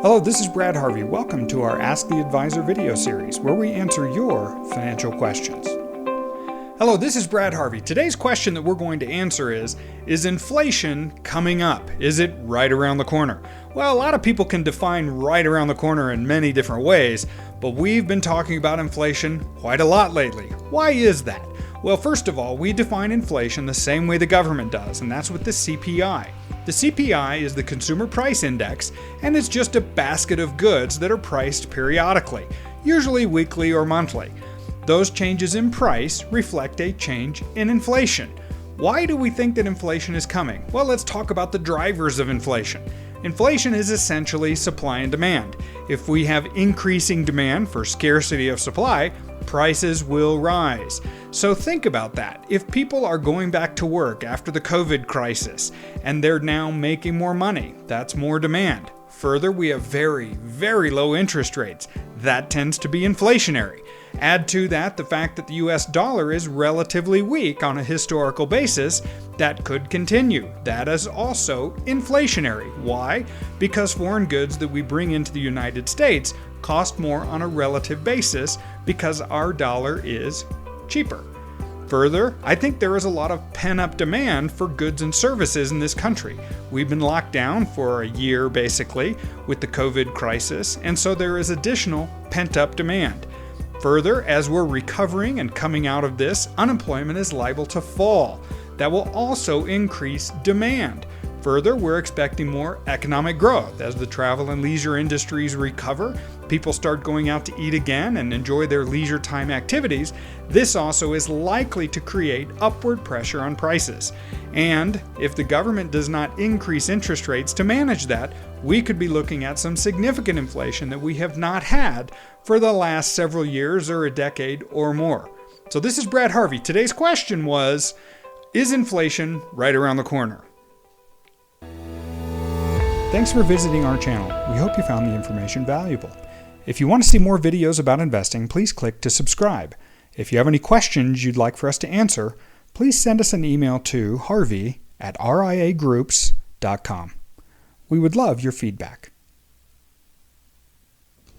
Hello, this is Brad Harvey. Welcome to our Ask the Advisor video series, where we answer your financial questions. Hello, this is Brad Harvey. Today's question that we're going to answer is inflation coming up? Is it right around the corner? Well, a lot of people can define right around the corner in many different ways, but we've been talking about inflation quite a lot lately. Why is that? Well, first of all, we define inflation the same way the government does, and that's with the CPI. The CPI is the Consumer Price Index, and it's just a basket of goods that are priced periodically, usually weekly or monthly. Those changes in price reflect a change in inflation. Why do we think that inflation is coming? Well, let's talk about the drivers of inflation. Inflation is essentially supply and demand. If we have increasing demand for scarcity of supply, prices will rise. So think about that. If people are going back to work after the COVID crisis and they're now making more money, that's more demand. Further, we have very, very low interest rates. That tends to be inflationary. Add to that the fact that the US dollar is relatively weak on a historical basis. That could continue. That is also inflationary. Why? Because foreign goods that we bring into the United States cost more on a relative basis because our dollar is cheaper. Further, I think there is a lot of pent-up demand for goods and services in this country. We've been locked down for a year, basically, with the COVID crisis, and so there is additional pent-up demand. Further, as we're recovering and coming out of this, unemployment is liable to fall. That will also increase demand. Further, we're expecting more economic growth. As the travel and leisure industries recover, people start going out to eat again and enjoy their leisure time activities. This also is likely to create upward pressure on prices. And if the government does not increase interest rates to manage that, we could be looking at some significant inflation that we have not had for the last several years or a decade or more. So this is Brad Harvey. Today's question was, is inflation right around the corner? Thanks for visiting our channel. We hope you found the information valuable. If you want to see more videos about investing, please click to subscribe. If you have any questions you'd like for us to answer, please send us an email to harvey@riagroups.com. We would love your feedback.